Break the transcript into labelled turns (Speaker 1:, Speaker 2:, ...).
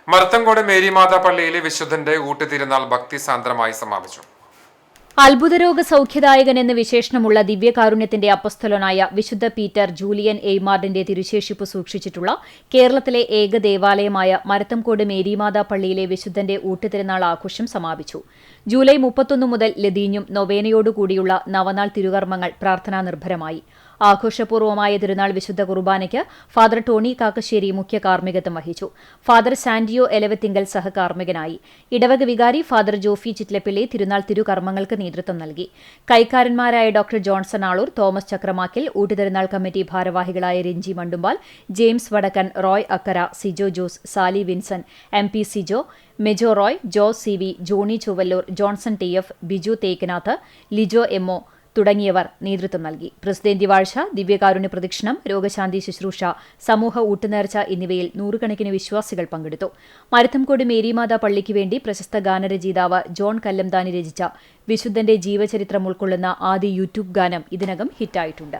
Speaker 1: മരത്തങ്കോട് മേരിമാതാ പള്ളിയിലെ വിശുദ്ധന്റെ ഊട്ടുതിരുനാൾ ഭക്തിസാന്ദ്രമായി സമാപിച്ചു.
Speaker 2: അത്ഭുതരോഗ സൗഖ്യദായകൻ എന്ന വിശേഷണമുള്ള ദിവ്യകാരുണ്യത്തിന്റെ അപ്പസ്തലനായ വിശുദ്ധ പീറ്റർ ജൂലിയൻ എയ്മാർഡിന്റെ തിരുശേഷിപ്പ് സൂക്ഷിച്ചിട്ടുള്ള കേരളത്തിലെ ഏക ദേവാലയമായ മരത്തംകോട് മേരിമാതാ പള്ളിയിലെ വിശുദ്ധന്റെ ഊട്ടുതിരുനാൾ ആഘോഷം സമാപിച്ചു. ജൂലൈ 31 മുതൽ ലതീഞ്ഞും നൊവേനയോടുകൂടിയുള്ള നവനാൾ തിരുകർമ്മങ്ങൾ പ്രാർത്ഥനാ നിർഭരമായി. ആഘോഷപൂർവമായ തിരുനാൾ വിശുദ്ധ കുർബാനയ്ക്ക് ഫാദർ ടോണി കാക്കശ്ശേരി മുഖ്യ കാർമ്മികത്വം വഹിച്ചു. ഫാദർ സാന്റിയോ എലവത്തിങ്കൽ സഹകാർമ്മികനായി. ഇടവക വികാരി ഫാദർ ജോഫി ചിറ്റ്ലപ്പിള്ളി തിരുനാൾ തിരുകർമ്മങ്ങൾക്ക് നേതൃത്വം നൽകി. കൈക്കാരന്മാരായ doctor Johnson Aloor, Thomas Chakramakkil, ഊട്ടുതിരുനാൾ കമ്മിറ്റി ഭാരവാഹികളായ Ranji Mandumpal, James Vadakkan, Roy Akkara, Sijo Jose, Sally Vincent, MP Sijo, Mejo Roy, Jose CV, Johnny Chuvalloor, Johnson TF, Biju Thekkanath, Lijo MO തുടങ്ങിയവർ നേതൃത്വം നൽകി. പ്രസിദ്ധേന്ത്യ വാഴ്ച, ദിവ്യകാരുണ്യ പ്രദക്ഷിണം, രോഗശാന്തി ശുശ്രൂഷ, സമൂഹ ഊട്ടുനേർച്ച എന്നിവയിൽ നൂറുകണക്കിന് വിശ്വാസികൾ പങ്കെടുത്തു. മരത്തംകോട് മേരിമാതാ പള്ളിക്ക് വേണ്ടി പ്രശസ്ത ഗാനരചയിതാവ് ജോൺ കല്ലംതാനി രചിച്ച വിശുദ്ധന്റെ ജീവചരിത്രം ഉൾക്കൊള്ളുന്ന ആദ്യ YouTube ഗാനം ഇതിനകം ഹിറ്റായിട്ടുണ്ട്.